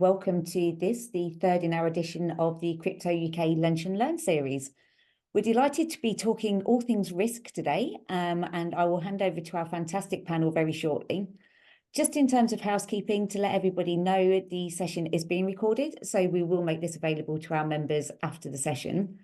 Welcome to the third in our edition of the Crypto UK Lunch and Learn series. We're delighted to be talking all things risk today, and I will hand over to our fantastic panel very shortly. Just in terms of housekeeping, to let everybody know, the session is being recorded, so we will make this available to our members after the session.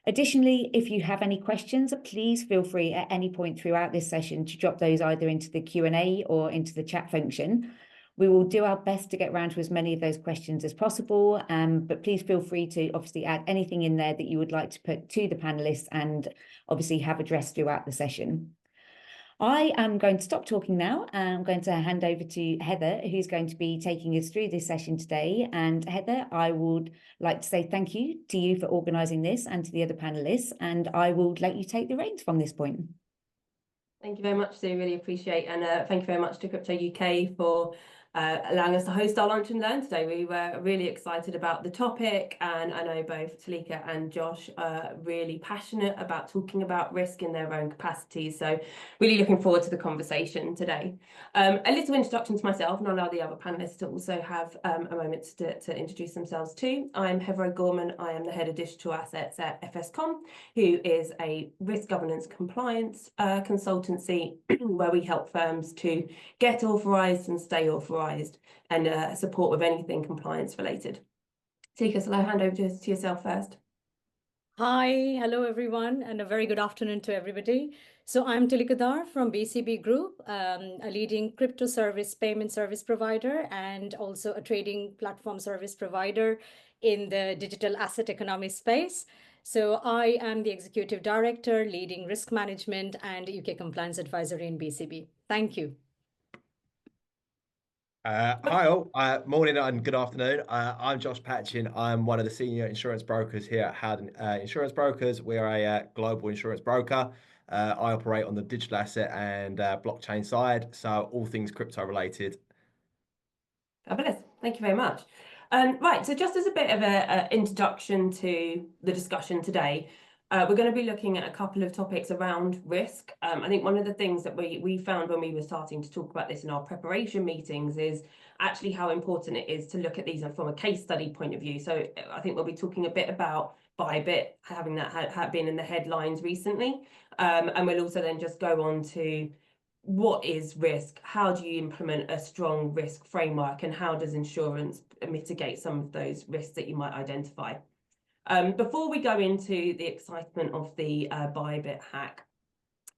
Additionally, if you have any questions, please feel free at any point throughout this session to drop those either into the Q&A or into the chat function. We will do our best to get around to as many of those questions as possible, but please feel free to obviously add anything in there that you would like to put to the panelists and obviously have addressed throughout the session. I am going to stop talking now, and I'm going to hand over to Heather, who's going to be taking us through this session today. And Heather, I would like to say thank you to you for organising this and to the other panellists, and I will let you take the reins from this point. Thank you very much, Sue. Really appreciate, and thank you very much to Crypto UK for allowing us to host our Lunch and Learn today. We were really excited about the topic, and I know both Tulika and Josh are really passionate about talking about risk in their own capacities. So really looking forward to the conversation today. A little introduction to myself, and I'll allow the other panelists to also have a moment to introduce themselves too. I'm Heather O'Gorman. I am the Head of Digital Assets at fscom, who is a risk governance compliance consultancy where we help firms to get authorised and stay authorised and support with anything compliance related. Tulika, so I'll hand over to yourself first. Hi, hello everyone, and a very good afternoon to everybody. So I'm Tulika Dhar from BCB Group, a leading crypto service payment service provider and also a trading platform service provider in the digital asset economy space. So I am the Executive Director leading risk management and UK compliance advisory in BCB. Thank you. Hi all, morning and good afternoon. I'm Josh Patchin. I'm one of the senior insurance brokers here at Howdens Insurance Brokers. We are a global insurance broker. I operate on the digital asset and blockchain side, so all things crypto related. Fabulous, thank you very much. Right, so just as a bit of an introduction to the discussion today, we're going to be looking at a couple of topics around risk. I think one of the things that we found when we were starting to talk about this in our preparation meetings is actually how important it is to look at these from a case study point of view. So I think we'll be talking a bit about Bybit, having that been in the headlines recently. And we'll also then just go on to what is risk, how do you implement a strong risk framework, and how does insurance mitigate some of those risks that you might identify. Before we go into the excitement of the Bybit hack,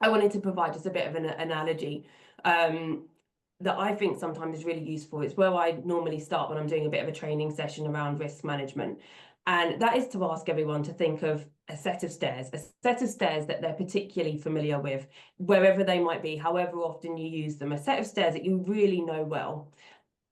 I wanted to provide just a bit of an analogy that I think sometimes is really useful. It's where I normally start when I'm doing a bit of a training session around risk management. And that is to ask everyone to think of a set of stairs that they're particularly familiar with, wherever they might be, however often you use them, a set of stairs that you really know well.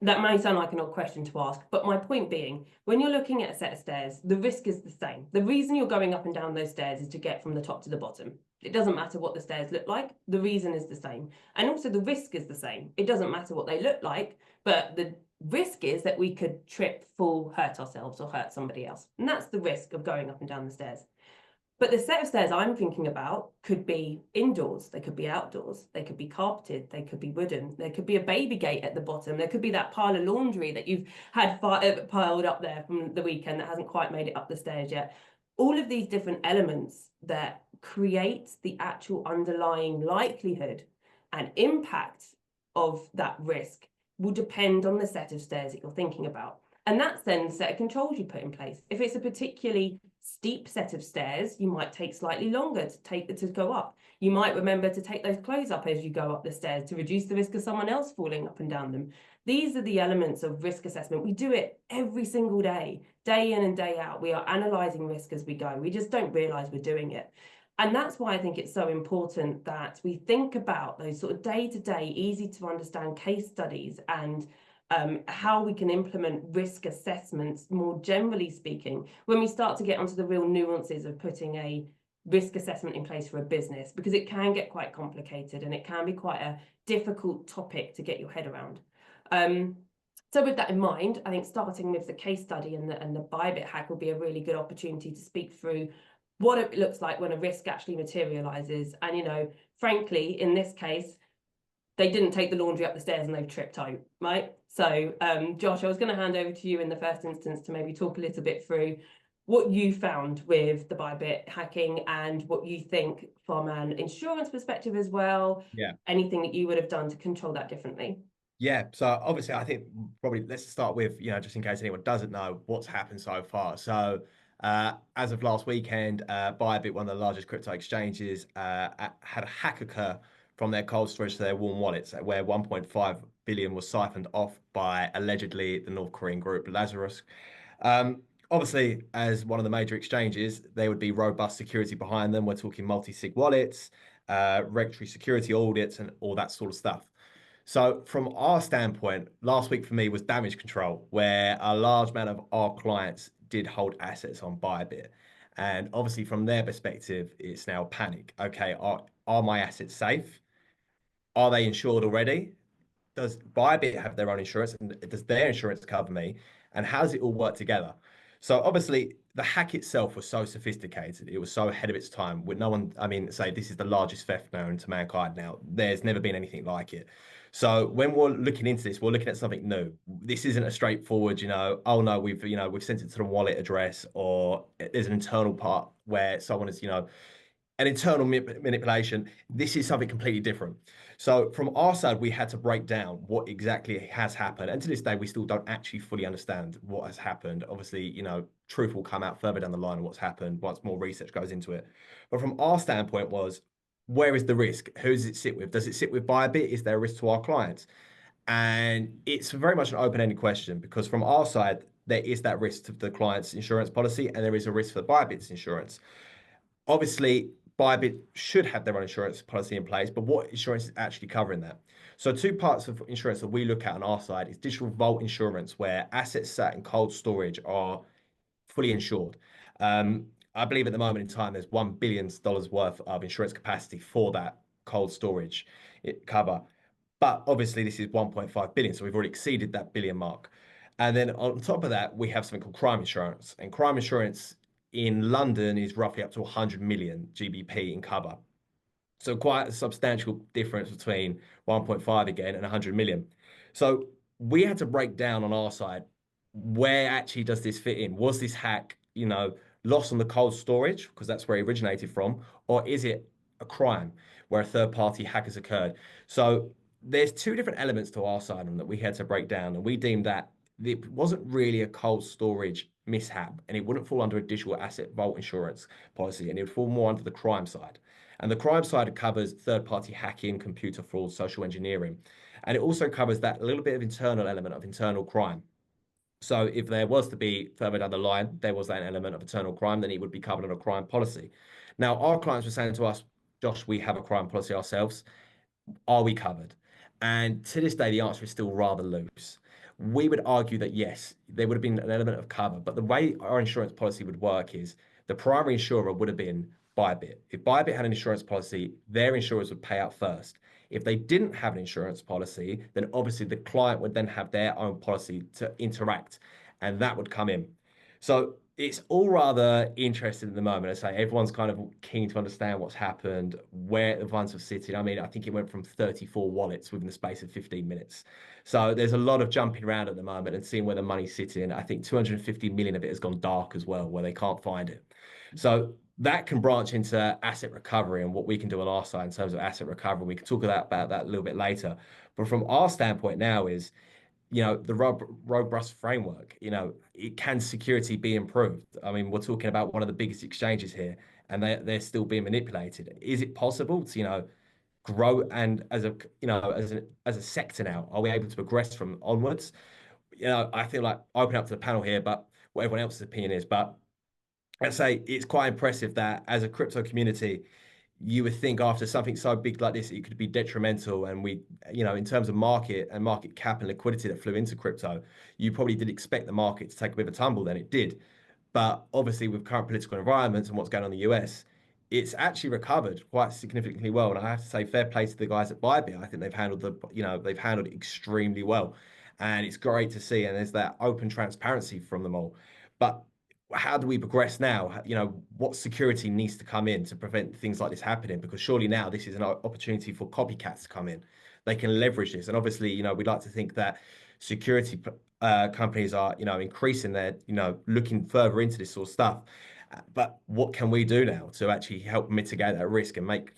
That may sound like an odd question to ask, but my point being, when you're looking at a set of stairs, the risk is the same. The reason you're going up and down those stairs is to get from the top to the bottom. It doesn't matter what the stairs look like, the reason is the same. And also the risk is the same. It doesn't matter what they look like, but the risk is that we could trip, fall, hurt ourselves or hurt somebody else. And that's the risk of going up and down the stairs. But the set of stairs I'm thinking about could be indoors, they could be outdoors, they could be carpeted, they could be wooden, there could be a baby gate at the bottom, there could be that pile of laundry that you've had piled up there from the weekend that hasn't quite made it up the stairs yet. All of these different elements that create the actual underlying likelihood and impact of that risk will depend on the set of stairs that you're thinking about. And that's then the set of controls you put in place. If it's a particularly steep set of stairs, you might take slightly longer to go up. You might remember to take those clothes up as you go up the stairs to reduce the risk of someone else falling up and down them. These are the elements of risk assessment. We do it every single day in and day out. We are analysing risk as we go. We just don't realise we're doing it. And that's why I think it's so important that we think about those sort of day-to-day, easy to understand case studies and how we can implement risk assessments, more generally speaking, when we start to get onto the real nuances of putting a risk assessment in place for a business, because it can get quite complicated and it can be quite a difficult topic to get your head around. So with that in mind, I think starting with the case study and the Bybit hack will be a really good opportunity to speak through what it looks like when a risk actually materializes. And, you know, frankly, in this case, they didn't take the laundry up the stairs and they've tripped out, right? So, Josh, I was going to hand over to you in the first instance to maybe talk a little bit through what you found with the Bybit hacking and what you think from an insurance perspective as well. Yeah. Anything that you would have done to control that differently. Yeah, so obviously I think probably let's start with, just in case anyone doesn't know what's happened so far. So as of last weekend, Bybit, one of the largest crypto exchanges, had a hack occur from their cold storage to their warm wallets, where 1.5 billion was siphoned off by allegedly the North Korean group Lazarus. Obviously, as one of the major exchanges, there would be robust security behind them. We're talking multi-sig wallets, regulatory security audits, and all that sort of stuff. So from our standpoint, last week for me was damage control, where a large amount of our clients did hold assets on Bybit. And obviously from their perspective, it's now panic. Okay, are my assets safe? Are they insured already? Does Bybit have their own insurance, and does their insurance cover me? And how does it all work together? So obviously the hack itself was so sophisticated. It was so ahead of its time. With no one, I mean, say this is the largest theft known to mankind now. There's never been anything like it. So when we're looking into this, we're looking at something new. This isn't a straightforward, oh no, we've sent it to the wallet address, or there's an internal part where someone is, an internal manipulation. This is something completely different. So from our side, we had to break down what exactly has happened. And to this day, we still don't actually fully understand what has happened. Obviously, truth will come out further down the line of what's happened once more research goes into it. But from our standpoint was, where is the risk? Who does it sit with? Does it sit with Bybit? Is there a risk to our clients? And it's very much an open-ended question, because from our side, there is that risk to the client's insurance policy, and there is a risk for Bybit's insurance. Obviously, Bybit should have their own insurance policy in place, but what insurance is actually covering that? So two parts of insurance that we look at on our side is digital vault insurance, where assets sat in cold storage are fully insured. I believe at the moment in time, there's $1 billion worth of insurance capacity for that cold storage cover. But obviously this is 1.5 billion, so we've already exceeded that billion mark. And then on top of that, we have something called crime insurance. And crime insurance in London is roughly up to 100 million GBP in cover. So quite a substantial difference between 1.5 again and 100 million. So we had to break down on our side, where actually does this fit in? Was this hack, lost on the cold storage, because that's where it originated from, or is it a crime where a third-party hack has occurred? So there's two different elements to our side on that we had to break down, and we deemed that it wasn't really a cold storage mishap, and it wouldn't fall under a digital asset vault insurance policy, and it would fall more under the crime side. And the crime side covers third-party hacking, computer fraud, social engineering. And it also covers that little bit of internal element of internal crime. So if there was to be further down the line, there was that element of internal crime, then it would be covered under a crime policy. Now, our clients were saying to us, Josh, we have a crime policy ourselves. Are we covered? And to this day, the answer is still rather loose. We would argue that yes, there would have been an element of cover, but the way our insurance policy would work is the primary insurer would have been Bybit. If Bybit had an insurance policy, their insurers would pay out first. If they didn't have an insurance policy, then obviously the client would then have their own policy to interact, and that would come in. So it's all rather interesting at the moment. I say everyone's kind of keen to understand what's happened, where the funds have sitting. I mean, I think it went from 34 wallets within the space of 15 minutes. So there's a lot of jumping around at the moment and seeing where the money's sitting. I think 250 million of it has gone dark as well, where they can't find it. So that can branch into asset recovery and what we can do on our side in terms of asset recovery. We can talk about that a little bit later. But from our standpoint now is, the robust framework, can security be improved? I mean, we're talking about one of the biggest exchanges here, and they're still being manipulated. Is it possible to, grow and as a sector now, are we able to progress from onwards? I feel like open up to the panel here, but what everyone else's opinion is. But I'd say it's quite impressive that as a crypto community, you would think after something so big like this, it could be detrimental. And we, in terms of market and market cap and liquidity that flew into crypto, you probably did expect the market to take a bit of a tumble, then it did. But obviously with current political environments and what's going on in the US, it's actually recovered quite significantly well. And I have to say fair play to the guys at Bybit. I think they've handled they've handled it extremely well. And it's great to see. And there's that open transparency from them all. But how do we progress now? What security needs to come in to prevent things like this happening? Because surely now this is an opportunity for copycats to come in. They can leverage this. And obviously, we'd like to think that security companies are, increasing their, looking further into this sort of stuff. But what can we do now to actually help mitigate that risk and make,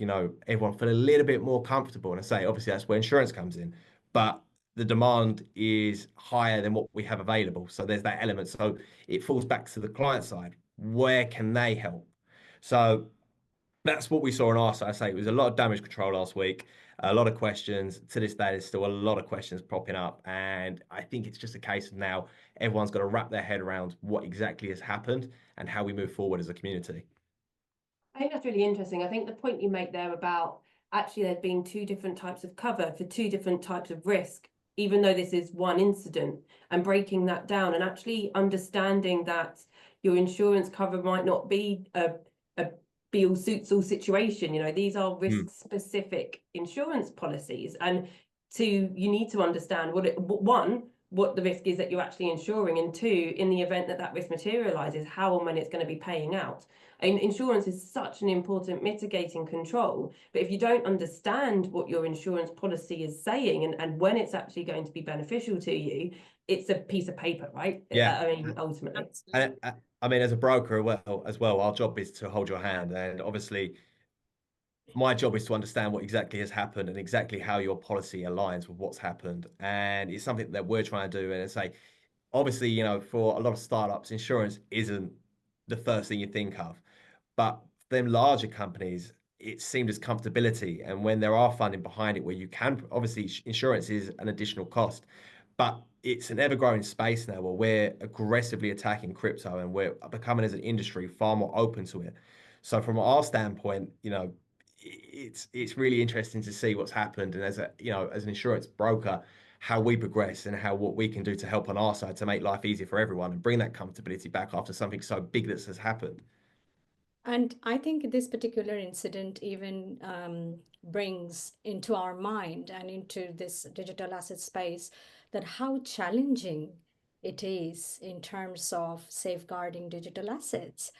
everyone feel a little bit more comfortable? And I say, obviously, that's where insurance comes in. But the demand is higher than what we have available. So there's that element. So it falls back to the client side. Where can they help? So that's what we saw on our side. I say it was a lot of damage control last week, a lot of questions. To this day, there's still a lot of questions popping up. And I think it's just a case of now everyone's got to wrap their head around what exactly has happened and how we move forward as a community. I think that's really interesting. I think the point you make there about actually there being two different types of cover for two different types of risk, even though this is one incident, and breaking that down and actually understanding that your insurance cover might not be a be all suits all situation. These are risk specific insurance policies, and you need to understand what the risk is that you're actually insuring, and two, in the event that risk materializes, how and when it's going to be paying out. And insurance is such an important mitigating control, but if you don't understand what your insurance policy is saying and when it's actually going to be beneficial to you, it's a piece of paper, right? Yeah. Ultimately. I mean, as a broker, as well, our job is to hold your hand, and obviously my job is to understand what exactly has happened and exactly how your policy aligns with what's happened. And it's something that we're trying to do. And say, obviously, for a lot of startups, insurance isn't the first thing you think of, but them larger companies, it seemed as comfortability. And when there are funding behind it, where you can, obviously insurance is an additional cost, but it's an ever-growing space now where we're aggressively attacking crypto and we're becoming, as an industry, far more open to it. So from our standpoint, it's really interesting to see what's happened, and as an insurance broker, how we progress and what we can do to help on our side to make life easier for everyone and bring that comfortability back after something so big that has happened. And I think this particular incident even brings into our mind and into this digital asset space that how challenging it is in terms of safeguarding digital assets.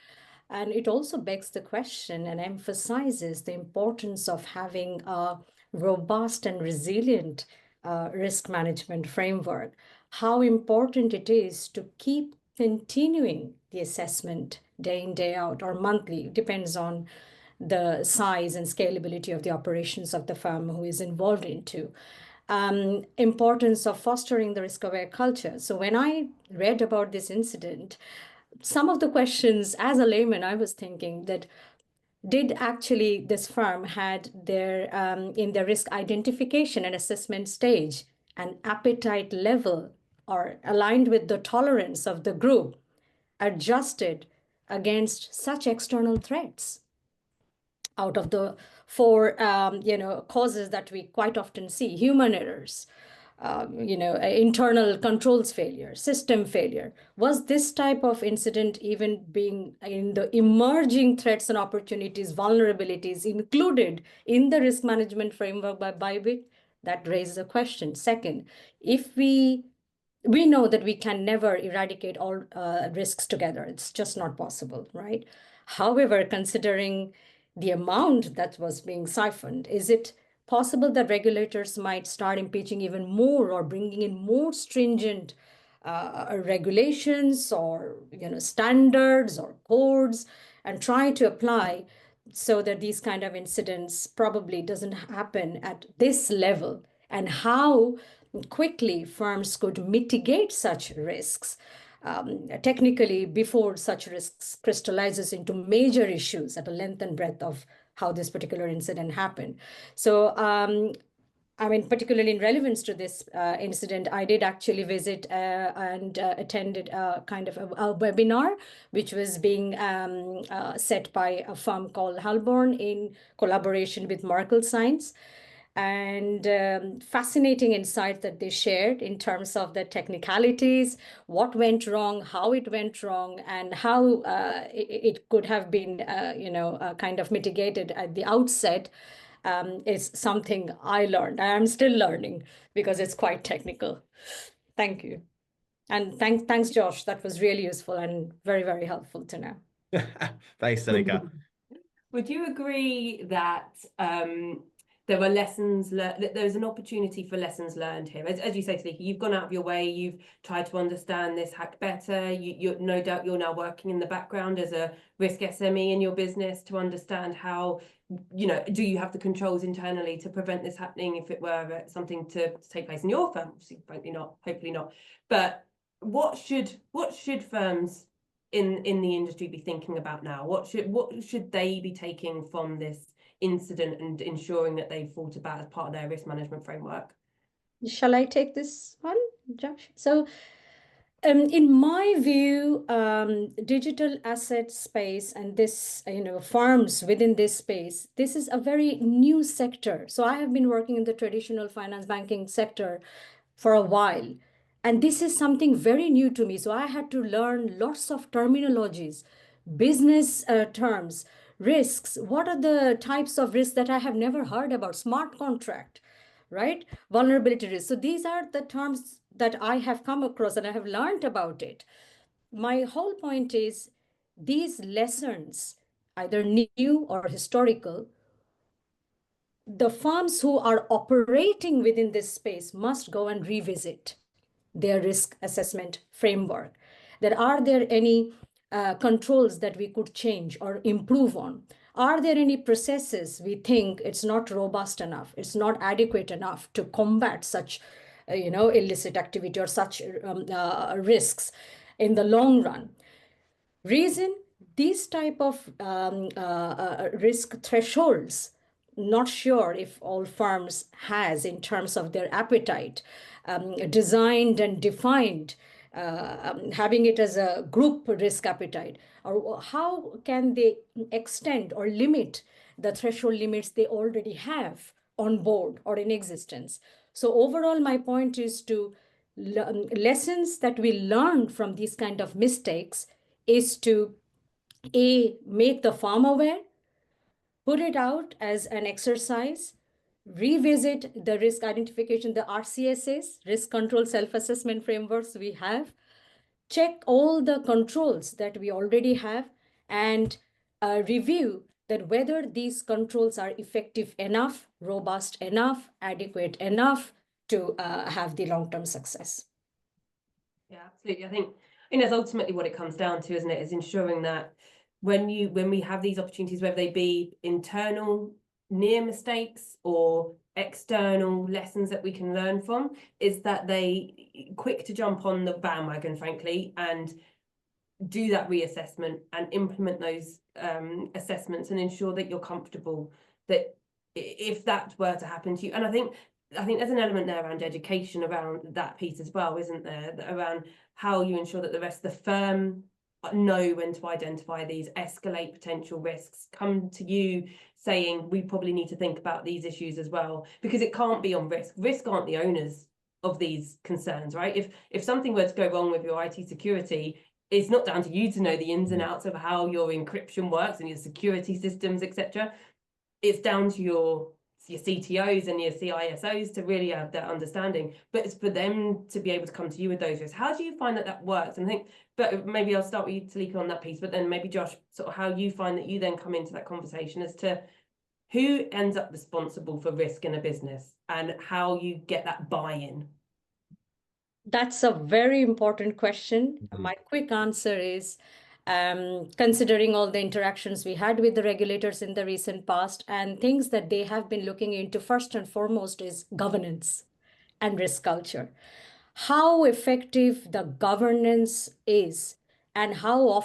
And it also begs the question and emphasizes the importance of having a robust and resilient risk management framework, how important it is to keep continuing the assessment day in, day out, or monthly, depends on the size and scalability of the operations of the firm who is involved into. Importance of fostering the risk-aware culture. So when I read about this incident, some of the questions, as a layman, I was thinking that did actually this firm had their in their risk identification and assessment stage an appetite level or aligned with the tolerance of the group adjusted against such external threats? Out of the four causes that we quite often see: human errors, internal controls failure, system failure. Was this type of incident even being in the emerging threats and opportunities, vulnerabilities included in the risk management framework by Bybit? That raises a question. Second, if we know that we can never eradicate all risks together, it's just not possible, right? However, considering the amount that was being siphoned, is it possible that regulators might start impeaching even more or bringing in more stringent regulations or standards or codes and try to apply so that these kind of incidents probably doesn't happen at this level? And how quickly firms could mitigate such risks technically before such risks crystallizes into major issues at a length and breadth of how this particular incident happened. So, particularly in relevance to this incident, I did actually visit and attended a kind of a webinar, which was being set by a firm called Howdens in collaboration with Merkle Science. And fascinating insights that they shared in terms of the technicalities, what went wrong, how it went wrong, and how it could have been, kind of mitigated at the outset. Is something I learned. I am still learning because it's quite technical. Thank you. And thanks, Josh. That was really useful and very, very helpful to know. Thanks, Tulika. Would you agree that there are lessons learned, there's an opportunity for lessons learned here. As you say, Tulika, you've gone out of your way, you've tried to understand this hack better. You're no doubt you're now working in the background as a risk SME in your business to understand how, do you have the controls internally to prevent this happening if it were something to take place in your firm? Obviously, frankly not, hopefully not. But what should firms in the industry be thinking about now? What should they be taking from this incident and ensuring that they've thought about as part of their risk management framework? Shall I take this one, Josh? So in my view, digital asset space and this, firms within this space, this is a very new sector. So I have been working in the traditional finance banking sector for a while, and this is something very new to me. So I had to learn lots of terminologies, business terms, risks. What are the types of risks that I have never heard about? Smart contract, right? Vulnerability risk. So these are the terms that I have come across and I have learned about it. My whole point is these lessons, either new or historical, the firms who are operating within this space must go and revisit their risk assessment framework. Are there any controls that we could change or improve on? Are there any processes we think it's not robust enough, it's not adequate enough to combat such, illicit activity or such risks in the long run? Reason, these type of risk thresholds, not sure if all firms has in terms of their appetite, designed and defined, having it as a group risk appetite, or how can they extend or limit the threshold limits they already have on board or in existence. So overall, my point is to lessons that we learn from these kind of mistakes is to make the firm aware, put it out as an exercise, revisit the risk identification, the RCSs, risk control self-assessment frameworks we have, check all the controls that we already have, and review that whether these controls are effective enough, robust enough, adequate enough to have the long-term success. Yeah, absolutely. I think that's ultimately what it comes down to, isn't it? Is ensuring that when we have these opportunities, whether they be internal near mistakes or external lessons that we can learn from, is that they quick to jump on the bandwagon, frankly, and do that reassessment and implement those assessments and ensure that you're comfortable that if that were to happen to you. And I think there's an element there around education around that piece as well, isn't there? Around how you ensure that the rest of the firm know when to identify these, escalate potential risks, come to you saying we probably need to think about these issues as well, because it can't be on risk. Risk aren't the owners of these concerns, right? If something were to go wrong with your IT security, it's not down to you to know the ins and outs of how your encryption works and your security systems, etc. It's down to your CTOs and your CISOs to really have that understanding, but it's for them to be able to come to you with those risks. How do you find that works? And I think, but maybe I'll start with you, Tulika, on that piece, but then maybe Josh, sort of how you find that you then come into that conversation as to who ends up responsible for risk in a business and how you get that buy-in. That's a very important question. My quick answer is, considering all the interactions we had with the regulators in the recent past and things that they have been looking into, first and foremost is governance and risk culture. How effective the governance is and how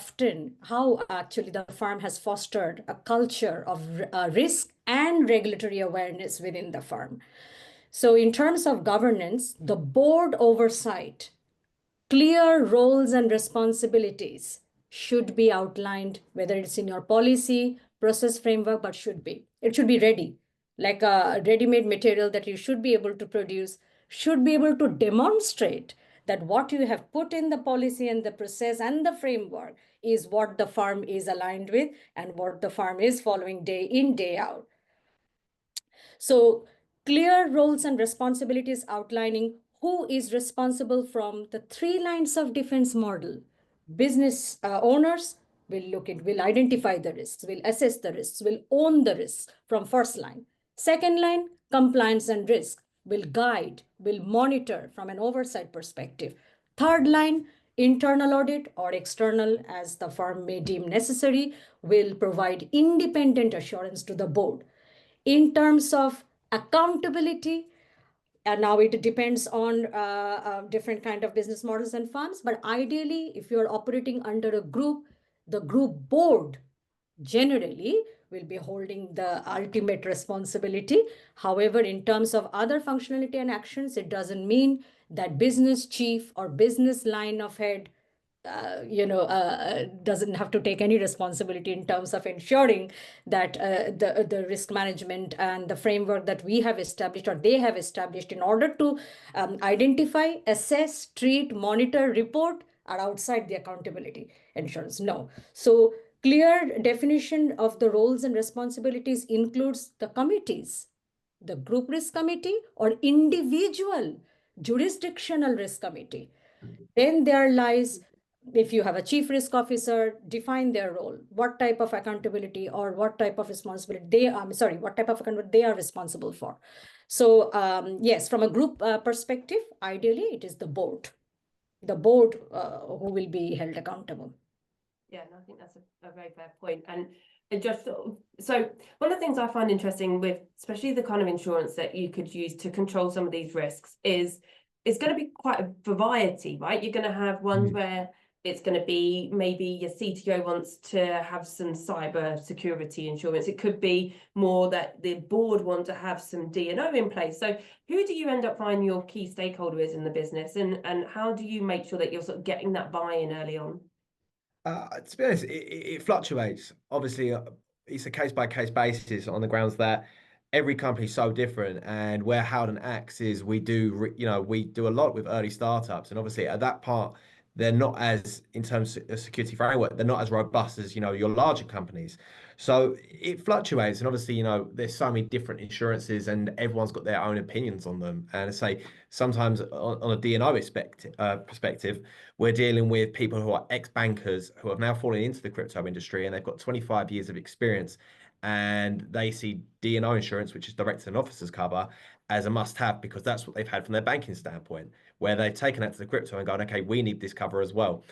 actually the firm has fostered a culture of risk and regulatory awareness within the firm. So in terms of governance, the board oversight, clear roles and responsibilities should be outlined, whether it's in your policy, process framework, but it should be ready, like a ready-made material that you should be able to produce, should be able to demonstrate that what you have put in the policy and the process and the framework is what the firm is aligned with and what the firm is following day in, day out. So clear roles and responsibilities outlining who is responsible from the 3 lines of defense model. Business owners will identify the risks, will assess the risks, will own the risks from first line. Second line, compliance and risk, will guide, will monitor from an oversight perspective. Third line, internal audit or external, as the firm may deem necessary, will provide independent assurance to the board. In terms of accountability, and now it depends on different kind of business models and firms, but ideally, if you're operating under a group, the group board generally will be holding the ultimate responsibility. However, in terms of other functionality and actions, it doesn't mean that business chief or business line of head doesn't have to take any responsibility in terms of ensuring that the risk management and the framework that we have established or they have established in order to identify, assess, treat, monitor, report are outside the accountability insurance. No. So clear definition of the roles and responsibilities includes the committees, the group risk committee or individual jurisdictional risk committee. Then there lies, if you have a chief risk officer, define their role, what type of accountability or what type of responsibility what type of accountability they are responsible for. So yes, from a group perspective, ideally it is the board who will be held accountable. Yeah, and I think that's a very fair point. And it just so one of the things I find interesting with especially the kind of insurance that you could use to control some of these risks is it's going to be quite a variety, right? You're going to have ones where it's going to be maybe your CTO wants to have some cyber security insurance. It could be more that the board want to have some D&O in place. So who do you end up finding your key stakeholder is in the business, and how do you make sure that you're sort of getting that buy-in early on? To be honest, it fluctuates. Obviously, it's a case-by-case basis on the grounds that every company is so different, and where Howden acts is we do a lot with early startups, and obviously at that part they're not as, in terms of security framework, they're not as robust as your larger companies. So it fluctuates, and obviously there's so many different insurances, and everyone's got their own opinions on them. And I say sometimes on a D&O perspective, we're dealing with people who are ex-bankers who have now fallen into the crypto industry, and they've got 25 years of experience, and they see D&O insurance, which is directors and officers cover, as a must-have because that's what they've had from their banking standpoint, where they've taken that to the crypto and gone, okay, we need this cover as well.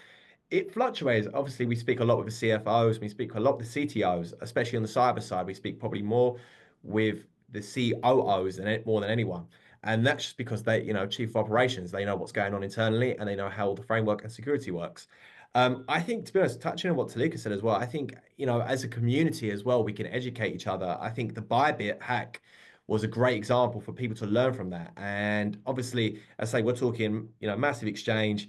It fluctuates. Obviously, we speak a lot with the CFOs, we speak a lot with the CTOs, especially on the cyber side. We speak probably more with the COOs more than anyone. And that's just because they, chief of operations, they know what's going on internally and they know how the framework and security works. I think, to be honest, touching on what Tulika said as well, I think, as a community as well, we can educate each other. I think the Bybit hack was a great example for people to learn from that. And obviously, as I say, we're talking, massive exchange,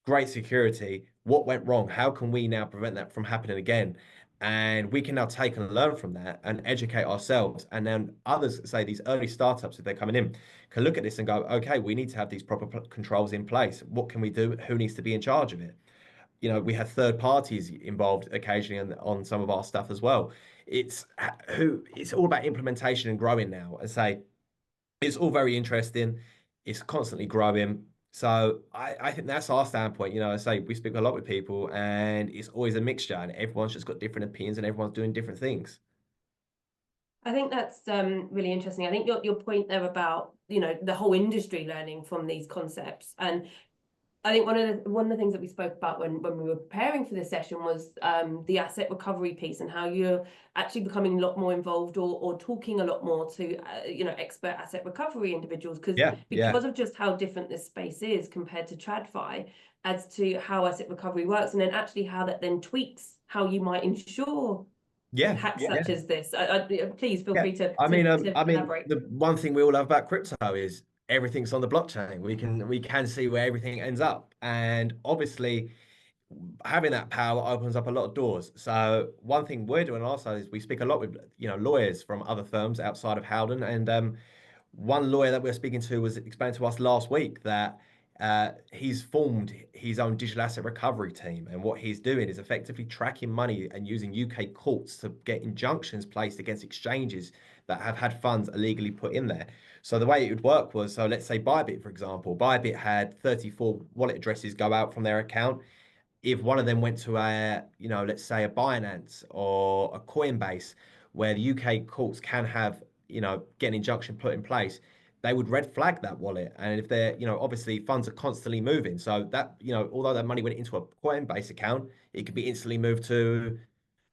great security. What went wrong? How can we now prevent that from happening again? And we can now take and learn from that and educate ourselves. And then others, say these early startups, if they're coming in, can look at this and go, okay, we need to have these proper controls in place. What can we do? Who needs to be in charge of it? We have third parties involved occasionally on some of our stuff as well. It's all about implementation and growing now. And say it's all very interesting. It's constantly growing. So I think that's our standpoint. I say we speak a lot with people, and it's always a mixture, and everyone's just got different opinions, and everyone's doing different things. I think that's really interesting. I think your point there about the whole industry learning from these concepts, and I think one of the things that we spoke about when we were preparing for this session was the asset recovery piece, and how you're actually becoming a lot more involved or talking a lot more to expert asset recovery individuals, because of just how different this space is compared to TradFi as to how asset recovery works, and then actually how that then tweaks how you might insure hacks such as this. Please feel free to elaborate. The one thing we all love about crypto is everything's on the blockchain. We can see where everything ends up, and obviously having that power opens up a lot of doors. So one thing we're doing also is we speak a lot with lawyers from other firms outside of Howden, and one lawyer that we're speaking to was explaining to us last week that he's formed his own digital asset recovery team, and what he's doing is effectively tracking money and using UK courts to get injunctions placed against exchanges that have had funds illegally put in there. So the way it would work was, so let's say Bybit, for example, Bybit had 34 wallet addresses go out from their account. If one of them went to let's say a Binance or a Coinbase, where the UK courts can have get an injunction put in place, they would red flag that wallet. And if they're, obviously funds are constantly moving. So that, although that money went into a Coinbase account, it could be instantly moved to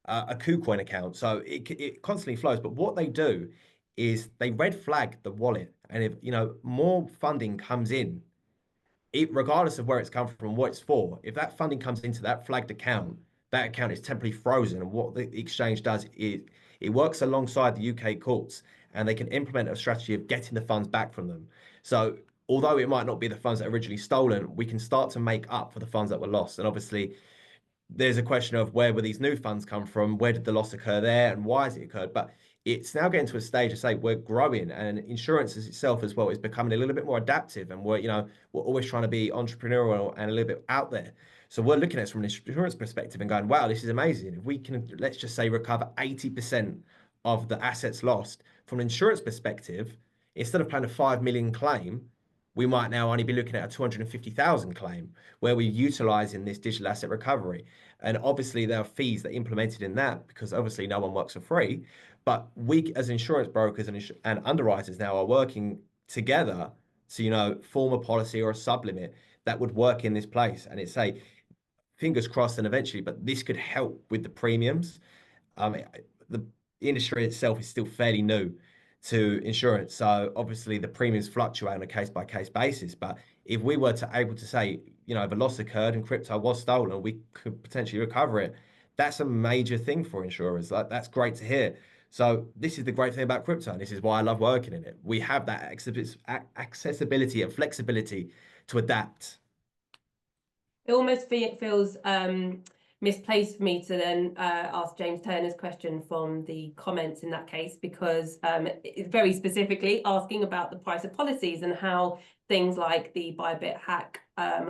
a KuCoin account. So it constantly flows. But what they do is they red flag the wallet. And if, more funding comes in, regardless of where it's come from and what it's for, if that funding comes into that flagged account, that account is temporarily frozen. And what the exchange does is it works alongside the UK courts, and they can implement a strategy of getting the funds back from them. So although it might not be the funds that are originally stolen, we can start to make up for the funds that were lost. And obviously, there's a question of where were these new funds come from? Where did the loss occur there? And why has it occurred? But it's now getting to a stage of say we're growing, and insurance itself as well is becoming a little bit more adaptive, and we're always trying to be entrepreneurial and a little bit out there. So we're looking at it from an insurance perspective and going, wow, this is amazing. If we can, let's just say, recover 80% of the assets lost from an insurance perspective, instead of paying a 5 million claim, we might now only be looking at a 250,000 claim, where we're utilizing this digital asset recovery. And obviously there are fees that are implemented in that, because obviously no one works for free. But we as insurance brokers and underwriters now are working together to, form a policy or a sublimit that would work in this place. And it's fingers crossed and eventually, but this could help with the premiums. The industry itself is still fairly new to insurance, so obviously the premiums fluctuate on a case-by-case basis. But if we were to able to say, if a loss occurred and crypto was stolen, we could potentially recover it. That's a major thing for insurers. That's great to hear. So this is the great thing about crypto, and this is why I love working in it. We have that accessibility and flexibility to adapt. It almost feels misplaced for me to then ask James Turner's question from the comments in that case, because it's very specifically asking about the price of policies and how things like the Bybit hack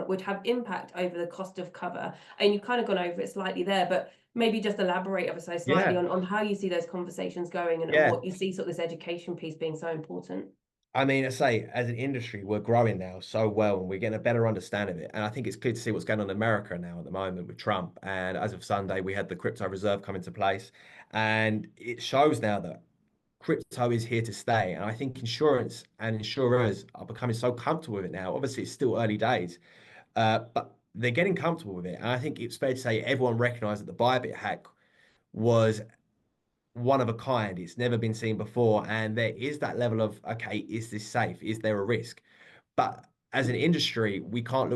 would have impact over the cost of cover. And you've kind of gone over it slightly there, but maybe just elaborate ever so slightly on how you see those conversations going and what you see sort of this education piece being so important. I mean, I say, as an industry, we're growing now so well, and we're getting a better understanding of it. And I think it's clear to see what's going on in America now at the moment with Trump. And as of Sunday, we had the crypto reserve come into place. And it shows now that crypto is here to stay. And I think insurance and insurers are becoming so comfortable with it now. Obviously, it's still early days, but they're getting comfortable with it. And I think it's fair to say everyone recognized that the Bybit hack was one of a kind. It's never been seen before. And there is that level of, okay, is this safe? Is there a risk? But as an industry, we can't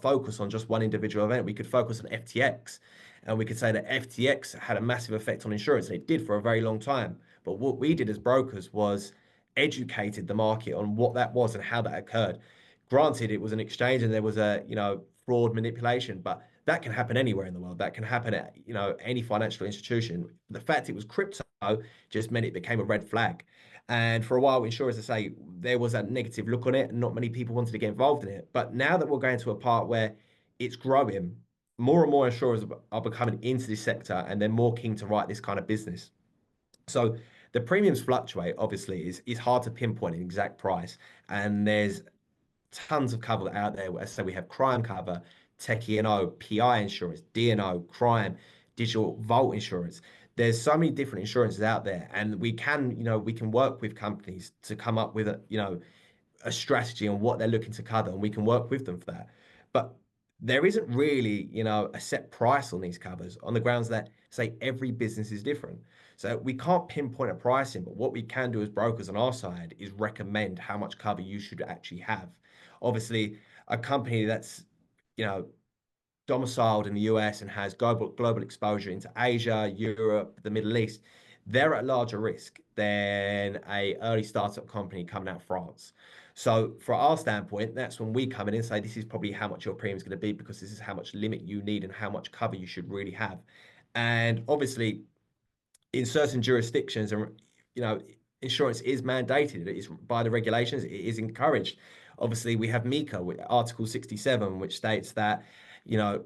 focus on just one individual event. We could focus on FTX, and we could say that FTX had a massive effect on insurance, and it did for a very long time. But what we did as brokers was educated the market on what that was and how that occurred. Granted, it was an exchange and there was a, fraud manipulation, but that can happen anywhere in the world. That can happen at, any financial institution. The fact it was crypto just meant it became a red flag. And for a while, insurers, say, there was a negative look on it, and not many people wanted to get involved in it. But now that we're going to a part where it's growing, more and more insurers are becoming into this sector, and they're more keen to write this kind of business. So the premiums fluctuate, obviously. It's hard to pinpoint an exact price. And there's tons of cover out there. As I say, we have crime cover, tech E&O, PI insurance, D&O, crime, digital vault insurance. There's so many different insurances out there, and we can work with companies to come up with a strategy on what they're looking to cover, and we can work with them for that. But there isn't really, a set price on these covers, on the grounds that, say, every business is different. So we can't pinpoint a pricing, but what we can do as brokers on our side is recommend how much cover you should actually have. Obviously, a company that's, domiciled in the US and has global exposure into Asia, Europe, the Middle East, they're at larger risk than a early startup company coming out of France. So for our standpoint, that's when we come in and say, this is probably how much your premium is going to be, because this is how much limit you need and how much cover you should really have. And obviously, in certain jurisdictions, insurance is mandated. It is by the regulations. It is encouraged. Obviously, we have MiCA with Article 67, which states that,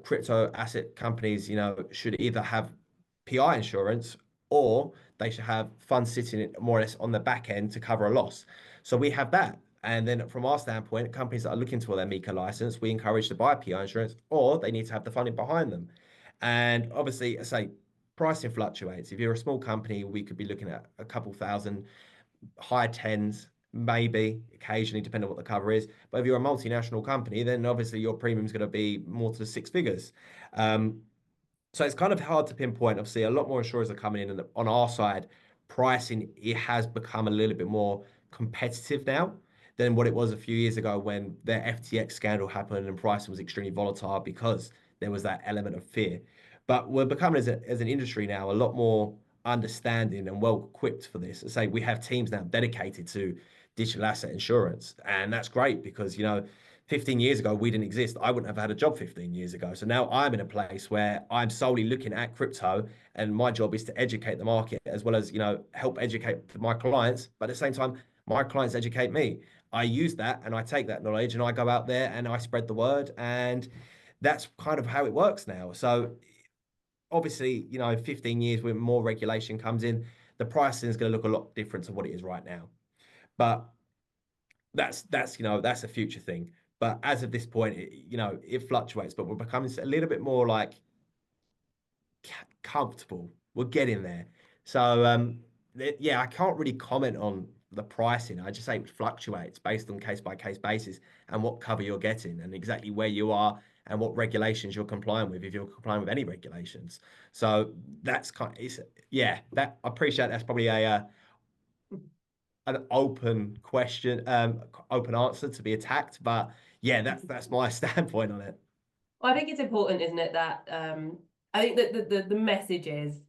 crypto asset companies, should either have PI insurance, or they should have funds sitting more or less on the back end to cover a loss. So we have that. And then from our standpoint, companies that are looking for their MiCA license, we encourage to buy PI insurance, or they need to have the funding behind them. And obviously, I say, pricing fluctuates. If you're a small company, we could be looking at a couple thousand, high tens, maybe occasionally, depending on what the cover is. But if you're a multinational company, then obviously your premium is going to be more to the six figures. So it's kind of hard to pinpoint. Obviously, a lot more insurers are coming in, and on our side, pricing, it has become a little bit more competitive now than what it was a few years ago when the FTX scandal happened and pricing was extremely volatile because there was that element of fear. But we're becoming, as an industry now, a lot more understanding and well equipped for this. Say we have teams now dedicated to digital asset insurance, and that's great because 15 years ago we didn't exist. I wouldn't have had a job 15 years ago. So now I'm in a place where I'm solely looking at crypto, and my job is to educate the market as well as help educate my clients. But at the same time, my clients educate me. I use that and I take that knowledge and I go out there and I spread the word, and that's kind of how it works now. So obviously, 15 years when more regulation comes in, the pricing is going to look a lot different to what it is right now. But that's a future thing. But as of this point, it fluctuates, but we're becoming a little bit more like comfortable. We're getting there. So yeah, I can't really comment on the pricing. I just say it fluctuates based on case by case basis and what cover you're getting and exactly where you are and what regulations you're complying with, if you're complying with any regulations. So that's yeah, that I appreciate that's probably an open question, open answer to be attacked, but yeah, that's my standpoint on it. Well, I think it's important, isn't it, that I think that the message is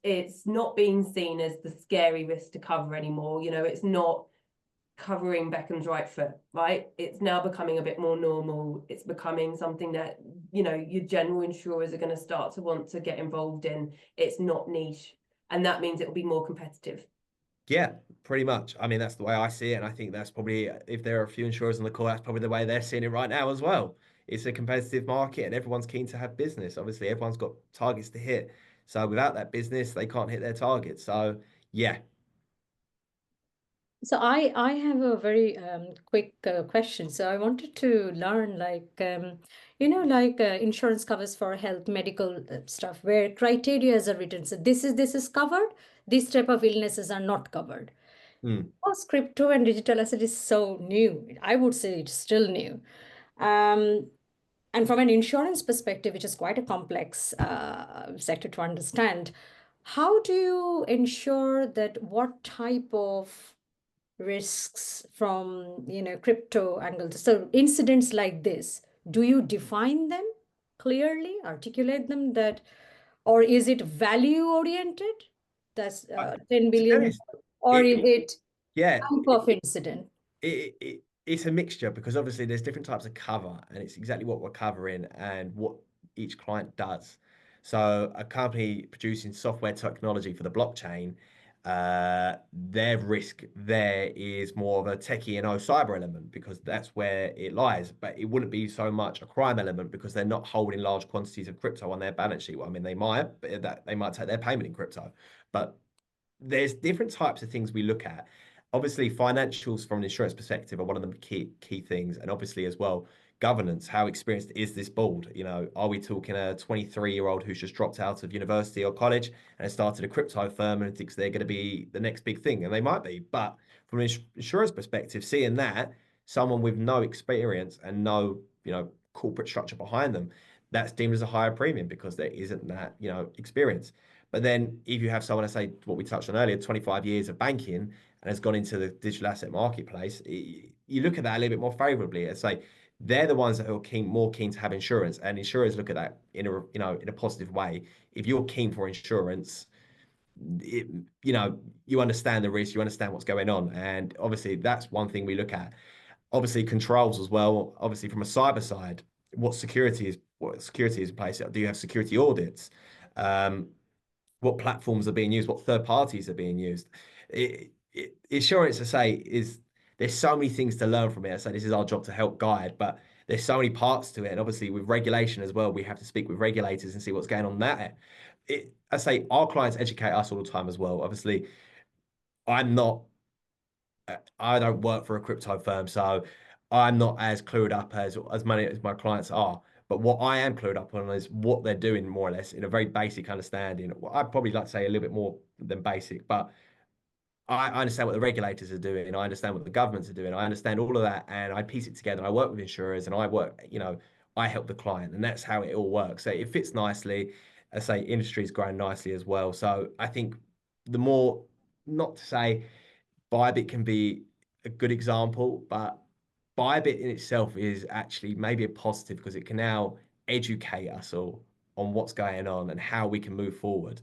it's not being seen as the scary risk to cover anymore. It's not covering Beckham's right foot, right? It's now becoming a bit more normal. It's becoming something that your general insurers are going to start to want to get involved in. It's not niche, and that means it will be more competitive. Yeah, pretty much. I mean, that's the way I see it. And I think that's probably, if there are a few insurers on the call, that's probably the way they're seeing it right now as well. It's a competitive market and everyone's keen to have business. Obviously, everyone's got targets to hit. So without that business, they can't hit their targets. So yeah. So I have a very quick question. So I wanted to learn, insurance covers for health, medical stuff, where criteria are written. So this is covered. This type of illnesses are not covered. Because crypto and digital asset is so new, I would say it's still new. And from an insurance perspective, which is quite a complex sector to understand, how do you ensure that what type of risks from crypto angle, so incidents like this, do you define them clearly, articulate them, that, or is it value oriented, that's 10 billion, or is it type of incident? It's a mixture because obviously there's different types of cover and it's exactly what we're covering and what each client does. So a company producing software technology for the blockchain, their risk there is more of a techie and cyber element because that's where it lies. But it wouldn't be so much a crime element because they're not holding large quantities of crypto on their balance sheet. Well, I mean, they might, but they might take their payment in crypto. But there's different types of things we look at. Obviously, financials from an insurance perspective are one of the key things, and obviously as well, governance. How experienced is this board? Are we talking a 23-year-old who's just dropped out of university or college and has started a crypto firm and thinks they're going to be the next big thing? And they might be, but from an insurance perspective, seeing that someone with no experience and no corporate structure behind them, that's deemed as a higher premium because there isn't that experience. But then if you have someone, I say what we touched on earlier, 25 years of banking and has gone into the digital asset marketplace, you look at that a little bit more favorably and say they're the ones that are more keen to have insurance, and insurers look at that in a positive way. If you're keen for insurance, you understand the risk, you understand what's going on, and obviously that's one thing we look at. Obviously controls as well. Obviously from a cyber side, what security is in place? Do you have security audits? What platforms are being used, what third parties are being used. Insurance, I say, there's so many things to learn from it. I say this is our job to help guide, but there's so many parts to it. And obviously with regulation as well, we have to speak with regulators and see what's going on there. I say our clients educate us all the time as well. Obviously, I don't work for a crypto firm, so I'm not as clued up as many as my clients are. But what I am clued up on is what they're doing more or less in a very basic understanding. I'd probably like to say a little bit more than basic, but I understand what the regulators are doing, I understand what the governments are doing, I understand all of that, and I piece it together. I work with insurers, and I work, I help the client, and that's how it all works. So it fits nicely. I say industry's growing nicely as well. So I think the more, not to say Bybit can be a good example, but Bybit in itself is actually maybe a positive because it can now educate us all on what's going on and how we can move forward.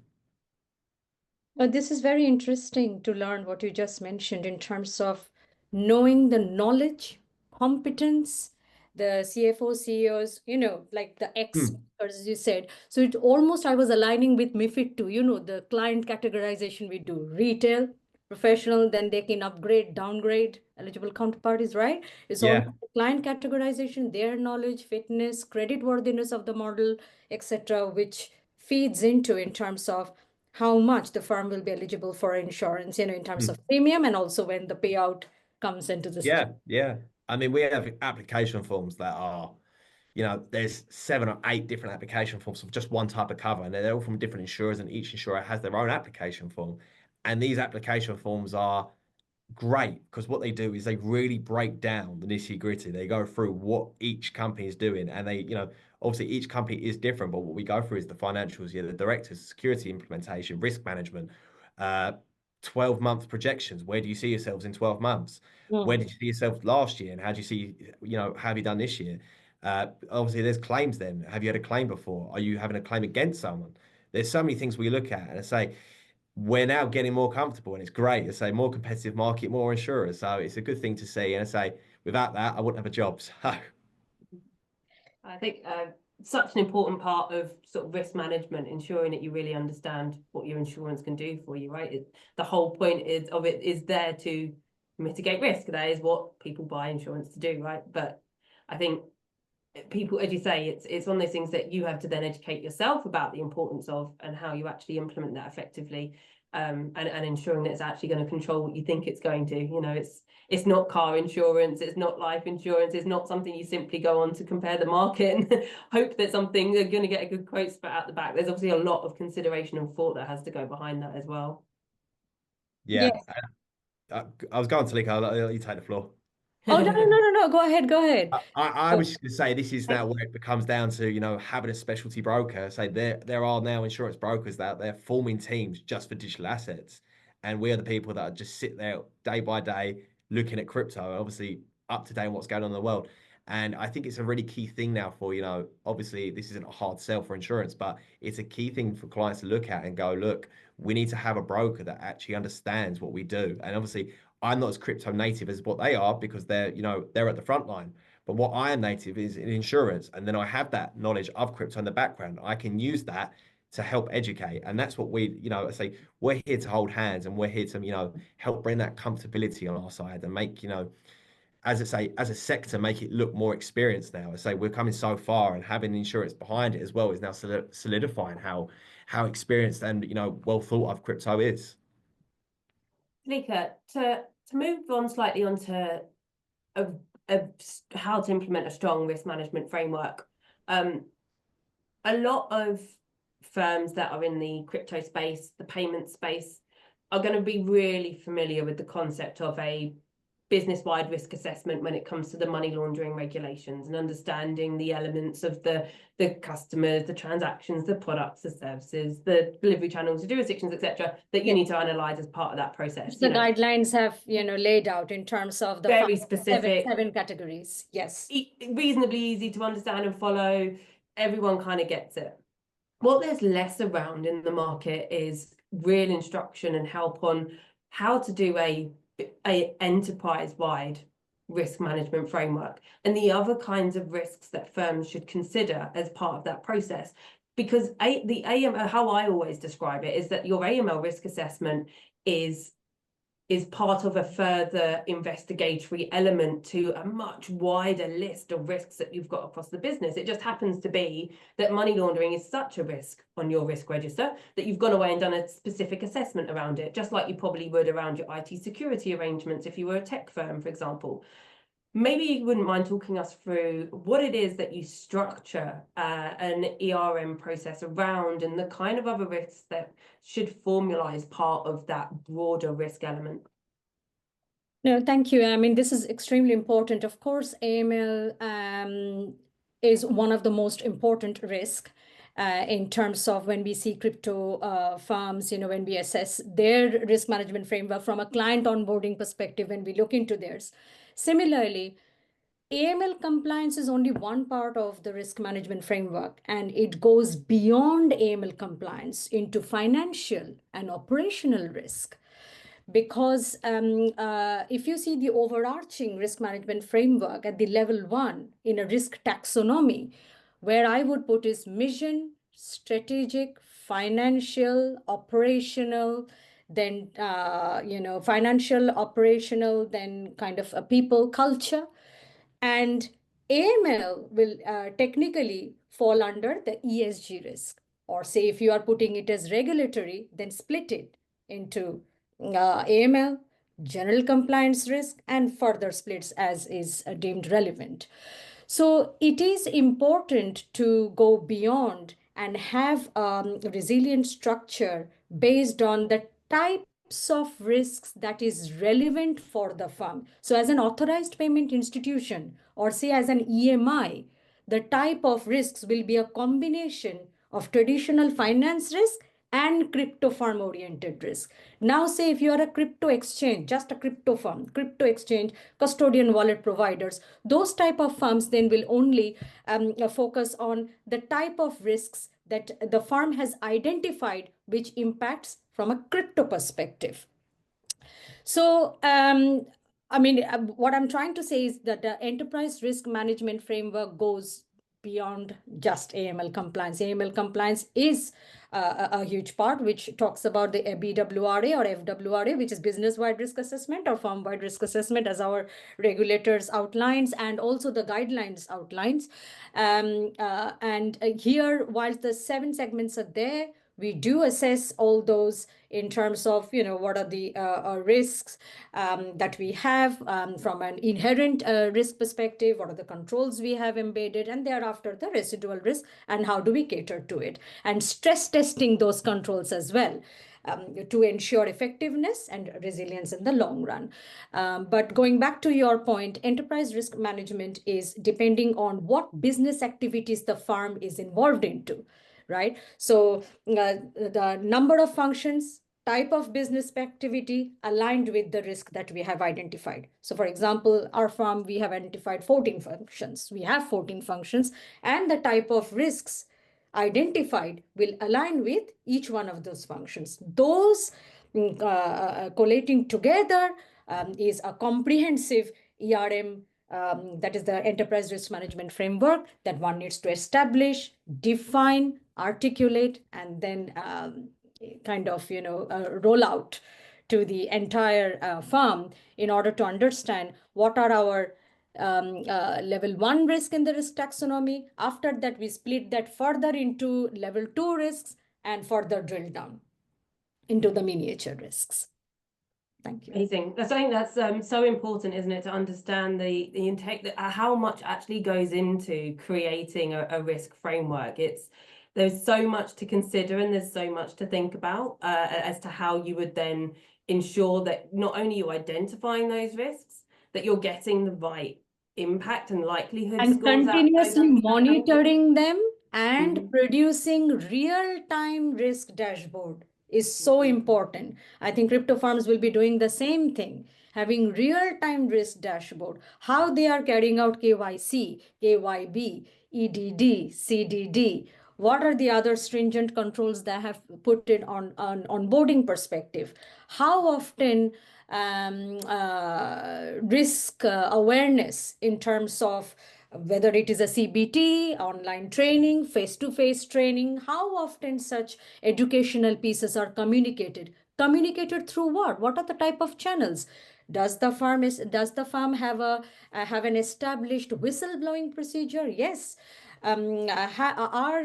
This is very interesting to learn what you just mentioned in terms of knowing the knowledge, competence, the CFO, CEOs, like the experts, as you said. So it almost, I was aligning with MiFID too, the client categorization we do, retail, professional, then they can upgrade, downgrade, eligible counterparties, right? It's all Yeah. client categorization, their knowledge, fitness, creditworthiness of the model, etc., which feeds into in terms of how much the firm will be eligible for insurance, in terms of premium, and also when the payout comes into the scheme. Yeah. I mean, we have application forms that are, there's 7 or 8 different application forms of just one type of cover, and they're all from different insurers, and each insurer has their own application form. And these application forms are great because what they do is they really break down the nitty gritty. They go through what each company is doing, and they, obviously each company is different, but what we go through is the financials, the directors, security implementation, risk management, 12-month projections. Where do you see yourselves in 12 months? Where did you see yourself last year, and how do you see, how have you done this year? Obviously there's claims then. Have you had a claim before? Are you having a claim against someone? There's so many things we look at, and I say, we're now getting more comfortable, and it's great to say more competitive market, more insurers. So it's a good thing to see. And I say, without that, I wouldn't have a job. So I think such an important part of sort of risk management, ensuring that you really understand what your insurance can do for you, right? The whole point of it is there to mitigate risk. That is what people buy insurance to do, right? But I think people, as you say, it's one of those things that you have to then educate yourself about the importance of, and how you actually implement that effectively, and ensuring that it's actually going to control what you think it's going to. It's not car insurance, it's not life insurance, it's not something you simply go on to compare the market and hope that something they're going to get a good quote spat out the back. There's obviously a lot of consideration and thought that has to go behind that as well. yeah. I was going to Tulika, I'll let you take the floor. Oh, no, go ahead. I was just going to say, this is now where it becomes down to, having a specialty broker. Say there are now insurance brokers that they're forming teams just for digital assets. And we are the people that just sit there day by day looking at crypto, obviously up to date on what's going on in the world. And I think it's a really key thing now for, obviously this isn't a hard sell for insurance, but it's a key thing for clients to look at and go, look, we need to have a broker that actually understands what we do. And obviously I'm not as crypto native as what they are, because they're at the front line. But what I am native is in insurance. And then I have that knowledge of crypto in the background. I can use that to help educate. And that's what we, I say, we're here to hold hands, and we're here to, help bring that comfortability on our side and make, as I say, as a sector, make it look more experienced now. I say we're coming so far, and having insurance behind it as well is now solidifying how experienced and, well thought of crypto is. Tulika, to move on slightly onto how to implement a strong risk management framework. A lot of firms that are in the crypto space, the payment space, are going to be really familiar with the concept of a business-wide risk assessment when it comes to the money laundering regulations, and understanding the elements of the customers, the transactions, the products, the services, the delivery channels, the jurisdictions, etc., that you need to analyze as part of that process. The guidelines have laid out in terms of the very specific seven categories. Yes, reasonably easy to understand and follow. Everyone kind of gets it. What there's less around in the market is real instruction and help on how to do a enterprise-wide risk management framework, and the other kinds of risks that firms should consider as part of that process. Because the AML, how I always describe it, is that your AML risk assessment is part of a further investigatory element to a much wider list of risks that you've got across the business. It just happens to be that money laundering is such a risk on your risk register that you've gone away and done a specific assessment around it, just like you probably would around your IT security arrangements if you were a tech firm, for example. maybe you wouldn't mind talking us through what it is that you structure an ERM process around and the kind of other risks that should formalize part of that broader risk element. No, thank you. I mean, this is extremely important. Of course, AML is one of the most important risks in terms of when we see crypto firms, when we assess their risk management framework from a client onboarding perspective, when we look into theirs. Similarly, AML compliance is only one part of the risk management framework, and it goes beyond AML compliance into financial and operational risk. Because if you see the overarching risk management framework at the level 1 in a risk taxonomy, where I would put is mission, strategic, financial, operational, then financial, operational, then kind of a people culture. And AML will technically fall under the ESG risk. Or say if you are putting it as regulatory, then split it into AML, general compliance risk, and further splits as is deemed relevant. So it is important to go beyond and have a resilient structure based on the types of risks that is relevant for the firm. So as an authorized payment institution, or say as an EMI, the type of risks will be a combination of traditional finance risk and crypto firm oriented risk. Now say if you are a crypto exchange, just a crypto firm, crypto exchange, custodian wallet providers, those type of firms then will only focus on the type of risks that the firm has identified which impacts from a crypto perspective. So I mean, what I'm trying to say is that the enterprise risk management framework goes beyond just AML compliance. AML compliance is a huge part, which talks about the BWRA or FWRA, which is business-wide risk assessment or firm-wide risk assessment, as our regulators outlines, and also the guidelines outlines. And here, whilst the 7 segments are there, we do assess all those in terms of, what are the risks that we have from an inherent risk perspective, what are the controls we have embedded, and thereafter the residual risk and how do we cater to it, and stress testing those controls as well. To ensure effectiveness and resilience in the long run. But going back to your point, enterprise risk management is depending on what business activities the firm is involved into, right? So the number of functions, type of business activity aligned with the risk that we have identified. So for example, our firm, we have identified 14 functions. We have 14 functions, and the type of risks identified will align with each one of those functions. Those collating together is a comprehensive ERM, that is the enterprise risk management framework that one needs to establish, define, articulate, and then kind of, roll out to the entire firm in order to understand what are our level 1 risk in the risk taxonomy. After that, we split that further into level 2 risks and further drill down into the miniature risks. Thank you. Amazing. I think that's so important, isn't it, to understand the intake, how much actually goes into creating a risk framework. There's so much to consider and there's so much to think about as to how you would then ensure that not only you're identifying those risks, that you're getting the right impact and likelihood and scores continuously monitoring them and producing real-time risk dashboard is so important. I think crypto firms will be doing the same thing, having real-time risk dashboard, how they are carrying out KYC, KYB, EDD, CDD. What are the other stringent controls that have put it on onboarding perspective? How often risk awareness in terms of whether it is a CBT, online training, face-to-face training, how often such educational pieces are communicated? Communicated through what? What are the type of channels? Does the firm have an established whistleblowing procedure? Yes. Are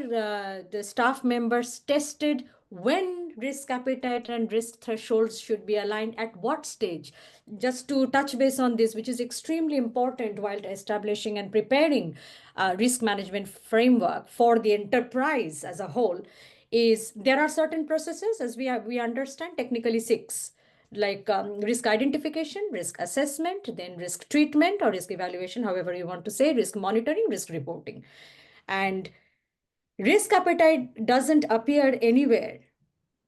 the staff members tested when risk appetite and risk thresholds should be aligned at what stage. Just to touch base on this, which is extremely important while establishing and preparing a risk management framework for the enterprise as a whole, is there are certain processes, as we understand, technically 6, like risk identification, risk assessment, then risk treatment or risk evaluation, however you want to say, risk monitoring, risk reporting. And risk appetite doesn't appear anywhere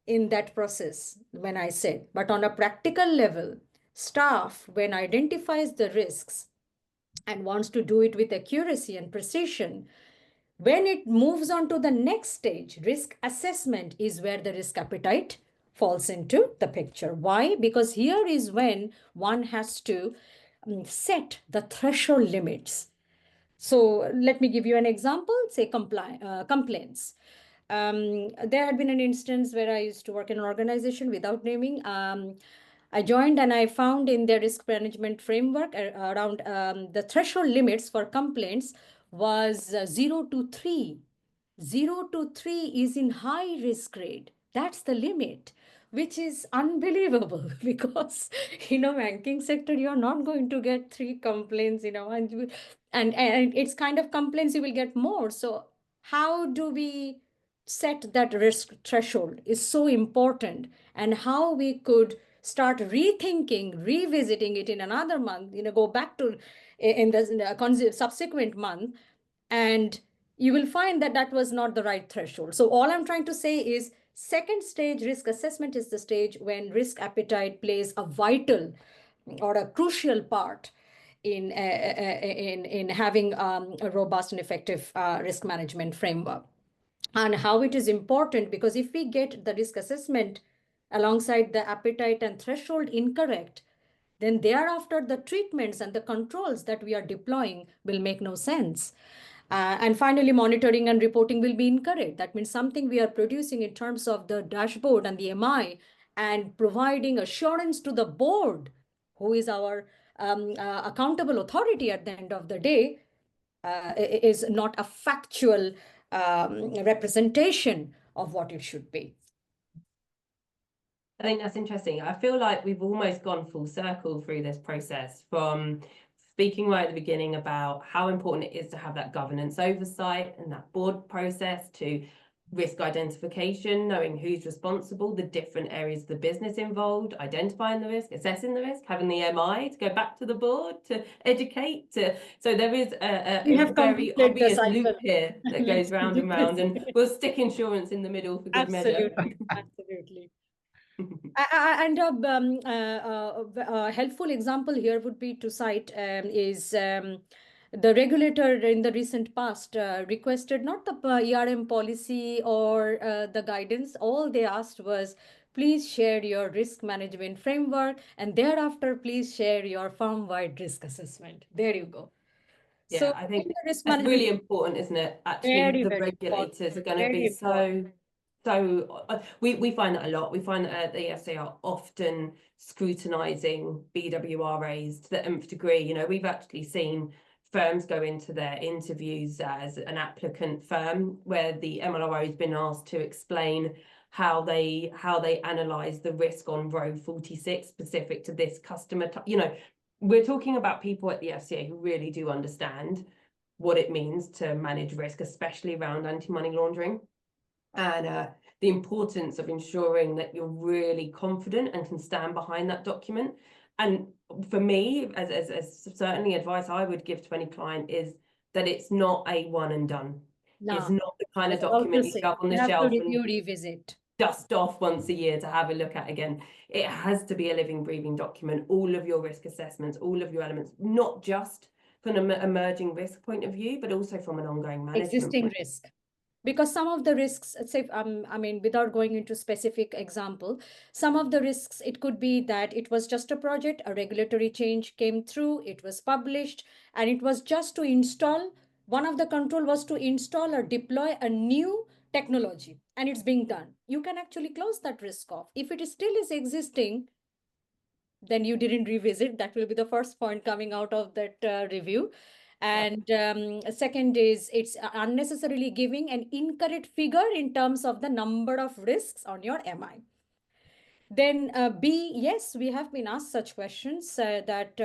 in that process when I said, but on a practical level, staff, when identifies the risks and wants to do it with accuracy and precision, when it moves on to the next stage, risk assessment is where the risk appetite falls into the picture. Why? Because here is when one has to set the threshold limits. So let me give you an example, say complaints. There had been an instance where I used to work in an organization without naming. I joined and I found in their risk management framework around the threshold limits for complaints was 0 to 3. 0 to 3 is in high risk grade. That's the limit, which is unbelievable because banking sector, you're not going to get 3 complaints, and it's kind of complaints you will get more. So how do we set that risk threshold is so important, and how we could start rethinking, revisiting it in another month, go back to in the subsequent month, and you will find that that was not the right threshold. So all I'm trying to say is second stage risk assessment is the stage when risk appetite plays a vital or a crucial part in having a robust and effective risk management framework. And how it is important, because if we get the risk assessment alongside the appetite and threshold incorrect, then thereafter the treatments and the controls that we are deploying will make no sense. And finally, monitoring and reporting will be incorrect. That means something we are producing in terms of the dashboard and the MI and providing assurance to the board, who is our accountable authority at the end of the day, is not a factual representation of what it should be. I think that's interesting. I feel like we've almost gone full circle through this process, from speaking right at the beginning about how important it is to have that governance oversight and that board process, to risk identification, knowing who's responsible, the different areas of the business involved, identifying the risk, assessing the risk, having the MI to go back to the board to educate. So there is a very obvious loop here that goes round and round, and we'll stick insurance in the middle for good measure. Absolutely. And a helpful example here would be to cite is the regulator in the recent past requested not the ERM policy or the guidance. All they asked was, please share your risk management framework, and thereafter, please share your firm-wide risk assessment. There you go. Yeah, so I think that's really important, isn't it? Actually, the regulators are going to be so we find that a lot. We find that the FCA are often scrutinising BWRAs to the nth degree. We've actually seen firms go into their interviews as an applicant firm where the MLRO has been asked to explain how they analyse the risk on row 46 specific to this customer. We're talking about people at the FCA who really do understand what it means to manage risk, especially around anti-money laundering, and the importance of ensuring that you're really confident and can stand behind that document. And for me, as certainly advice I would give to any client, is that it's not a one and done. No. It's not the kind of document you shove on the shelf and revisit, dust off once a year to have a look at again. It has to be a living, breathing document. All of your risk assessments, all of your elements, not just from an emerging risk point of view, but also from an ongoing management existing risk. Because some of the risks, say, without going into specific example, some of the risks, it could be that it was just a project, a regulatory change came through, it was published, and it was just to install, one of the control was to install or deploy a new technology, and it's being done. You can actually close that risk off. If it still is existing, then you didn't revisit. That will be the first point coming out of that review. And second is it's unnecessarily giving an incorrect figure in terms of the number of risks on your MI. Then B, yes, we have been asked such questions that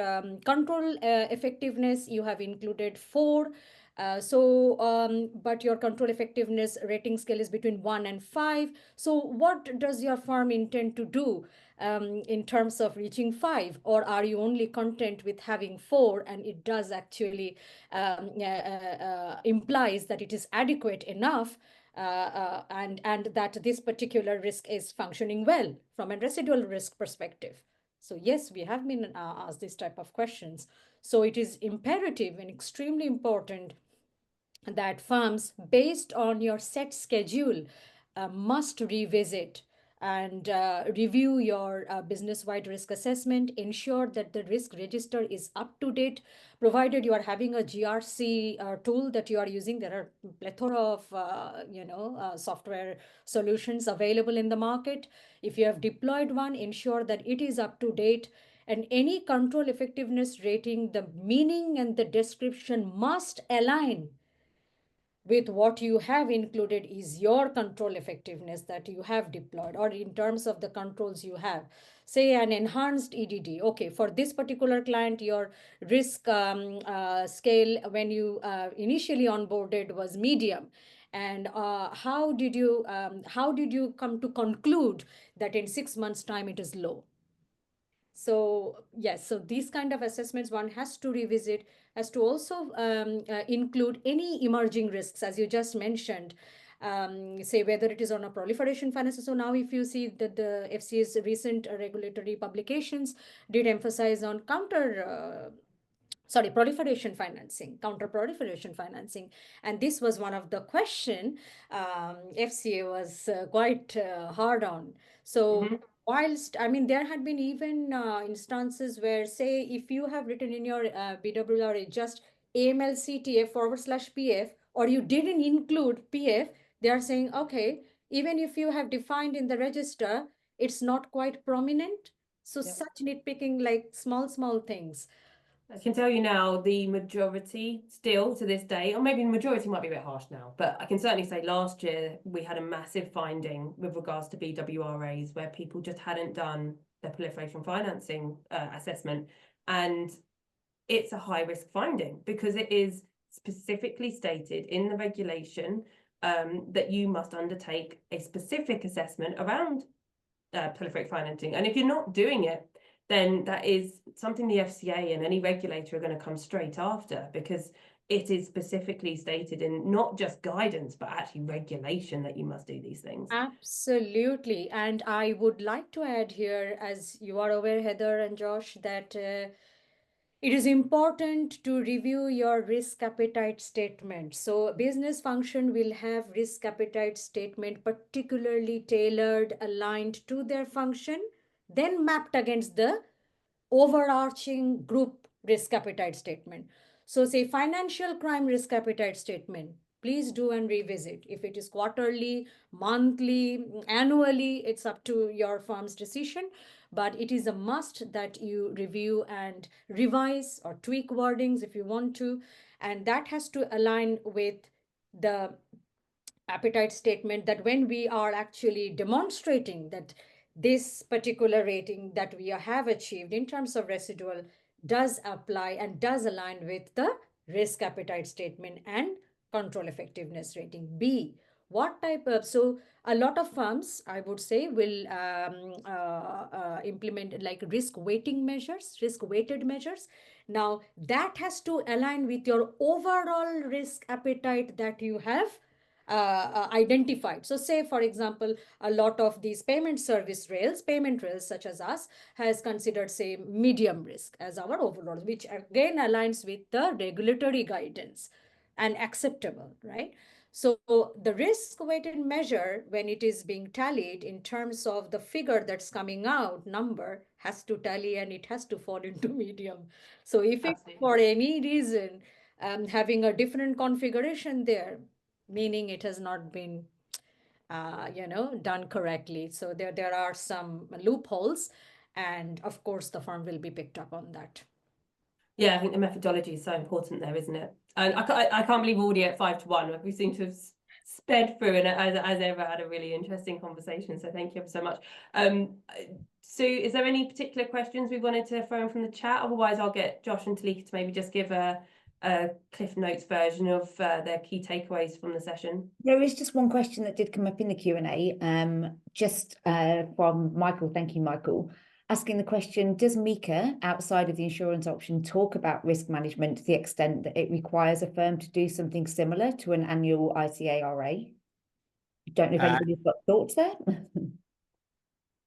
control effectiveness, you have included 4. But your control effectiveness rating scale is between 1 and 5. So what does your firm intend to do in terms of reaching 5? Or are you only content with having 4 and it does actually implies that it is adequate enough and that this particular risk is functioning well from a residual risk perspective? So yes, we have been asked this type of questions. So it is imperative and extremely important that firms, based on your set schedule, must revisit and review your business-wide risk assessment, ensure that the risk register is up to date, provided you are having a GRC tool that you are using. There are plethora of software solutions available in the market. If you have deployed one, ensure that it is up to date. And any control effectiveness rating, the meaning and the description must align with what you have included is your control effectiveness that you have deployed, or in terms of the controls you have. Say an enhanced EDD. Okay, for this particular client, your risk scale when you initially onboarded was medium. And how did you come to conclude that in 6 months' time it is low? So yes, so these kind of assessments one has to revisit, has to also include any emerging risks, as you just mentioned, say whether it is on a proliferation finance. So now if you see that the FCA's recent regulatory publications did emphasize on proliferation financing, counter proliferation financing. And this was one of the question FCA was quite hard on. So whilst, I mean, there had been even instances where, say, if you have written in your BWRA just AML/CTF/PF, or you didn't include PF, they are saying, okay, even if you have defined in the register, it's not quite prominent. So such nitpicking, like small things. I can tell you now, the majority still to this day, or maybe the majority might be a bit harsh now, but I can certainly say last year we had a massive finding with regards to BWRAs where people just hadn't done their proliferation financing assessment. And it's a high risk finding because it is specifically stated in the regulation that you must undertake a specific assessment around proliferate financing. And if you're not doing it, then that is something the FCA and any regulator are going to come straight after, because it is specifically stated in not just guidance, but actually regulation that you must do these things. Absolutely. And I would like to add here, as you are aware, Heather and Josh, that it is important to review your risk appetite statement. So business function will have risk appetite statement particularly tailored, aligned to their function, then mapped against the overarching group risk appetite statement. So say financial crime risk appetite statement, please do and revisit. If it is quarterly, monthly, annually, it's up to your firm's decision, but it is a must that you review and revise or tweak wordings if you want to. And that has to align with the appetite statement, that when we are actually demonstrating that this particular rating that we have achieved in terms of residual does apply and does align with the risk appetite statement and control effectiveness rating. B, what type of, so a lot of firms, I would say, will implement like risk weighting measures, risk weighted measures. Now that has to align with your overall risk appetite that you have identified. So say, for example, a lot of these payment rails such as us has considered, say, medium risk as our overall, which again aligns with the regulatory guidance and acceptable, right? So the risk weighted measure, when it is being tallied in terms of the figure that's coming out, number has to tally and it has to fall into medium. So if it, for any reason, having a different configuration there, meaning it has not been done correctly. So there are some loopholes, and of course the firm will be picked up on that. Yeah, I think the methodology is so important there, isn't it? And I can't believe we're already at 5 to 1. We seem to have sped through and as ever had a really interesting conversation. So thank you ever so much. Sue, is there any particular questions we wanted to throw in from the chat? Otherwise, I'll get Josh and Tulika to maybe just give a Cliff Notes version of their key takeaways from the session. There is just one question that did come up in the Q&A, just from Michael. Thank you, Michael. Asking the question, does MiCA, outside of the insurance option, talk about risk management to the extent that it requires a firm to do something similar to an annual ICARA? Don't know if anybody's got thoughts there.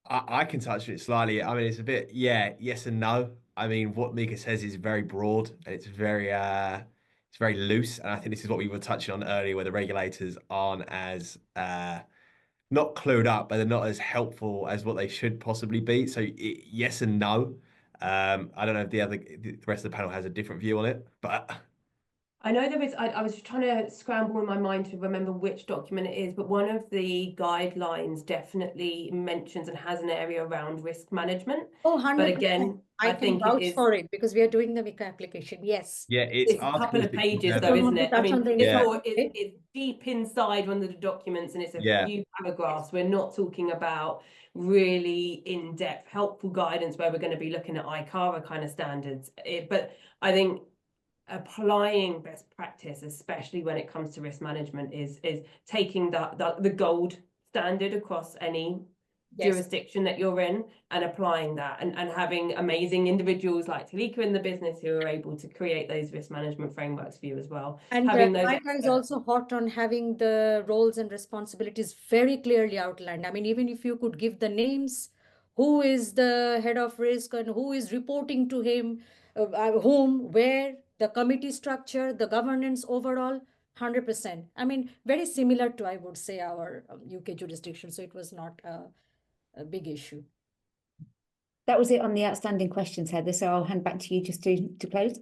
I can touch it slightly. I mean, it's a bit, yes and no. I mean, what MiCA says is very broad and it's very loose. And I think this is what we were touching on earlier, where the regulators aren't as not clued up, but they're not as helpful as what they should possibly be. So yes and no. I don't know if the rest of the panel has a different view on it, but I know there is, I was trying to scramble in my mind to remember which document it is, but one of the guidelines definitely mentions and has an area around risk management. Oh, 100%. But again, I think vouch it is for it because we are doing the MiCA application. Yes. yeah, it's a couple of pages though, isn't it? I mean, it's deep inside one of the documents and it's a few paragraphs. We're not talking about really in-depth helpful guidance where we're going to be looking at ICARA kind of standards. But I think applying best practice, especially when it comes to risk management, is taking the gold standard across any jurisdiction that you're in and applying that and having amazing individuals like Tulika in the business who are able to create those risk management frameworks for you as well. And MiCA is also hot on having the roles and responsibilities very clearly outlined. I mean, even if you could give the names, who is the head of risk and who is reporting to him, whom, where, the committee structure, the governance overall, 100%. I mean, very similar to, I would say, our UK jurisdiction. So it was not a big issue. That was it on the outstanding questions, Heather. So I'll hand back to you just to close.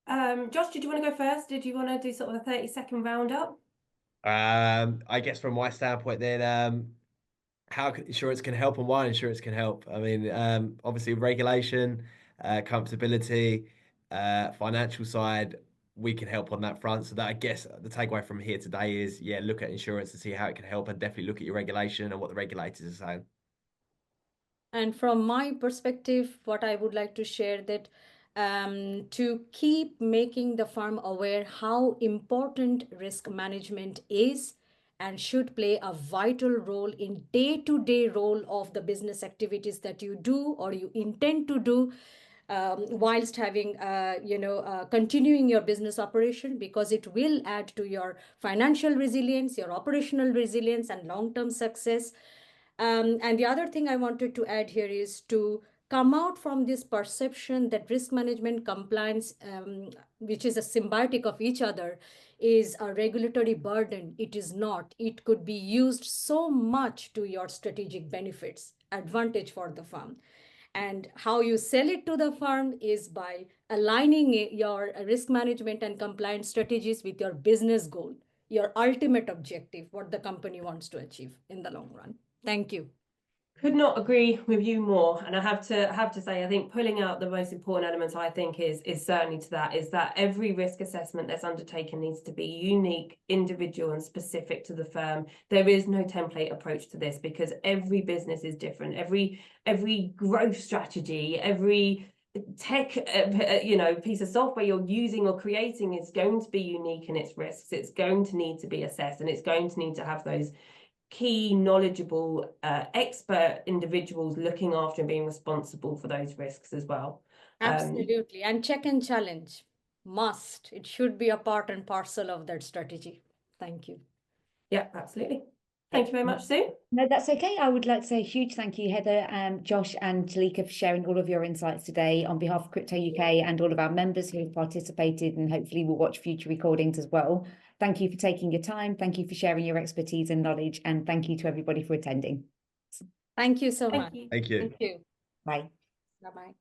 Josh, did you want to go first? Did you want to do sort of a 30-second roundup? I guess from my standpoint then, how insurance can help and why insurance can help. I mean, obviously regulation, comfortability, financial side, we can help on that front. So that, I guess, the takeaway from here today is, look at insurance and see how it can help, and definitely look at your regulation and what the regulators are saying. And from my perspective, what I would like to share that to keep making the firm aware how important risk management is and should play a vital role in day-to-day role of the business activities that you do or you intend to do, whilst having, continuing your business operation, because it will add to your financial resilience, your operational resilience, and long-term success. And the other thing I wanted to add here is to come out from this perception that risk management compliance, which is a symbiotic of each other, is a regulatory burden. It is not. It could be used so much to your strategic benefits, advantage for the firm. And how you sell it to the firm is by aligning your risk management and compliance strategies with your business goal, your ultimate objective, what the company wants to achieve in the long run. Thank you. Could not agree with you more. And I have to say, I think pulling out the most important elements, I think, is certainly to that, is that every risk assessment that's undertaken needs to be unique, individual, and specific to the firm. There is no template approach to this because every business is different. Every growth strategy, every tech piece of software you're using or creating is going to be unique in its risks. It's going to need to be assessed, and it's going to need to have those key, knowledgeable, expert individuals looking after and being responsible for those risks as well. Absolutely. And check and challenge must. It should be a part and parcel of that strategy. Thank you. Yeah, absolutely. Thank you very much, Sue. No, that's okay. I would like to say a huge thank you, Heather, Josh and Tulika, for sharing all of your insights today on behalf of CryptoUK and all of our members who have participated and hopefully will watch future recordings as well. Thank you for taking your time. Thank you for sharing your expertise and knowledge. And thank you to everybody for attending. Thank you so much. Thank you. Thank you. Bye. Bye-bye.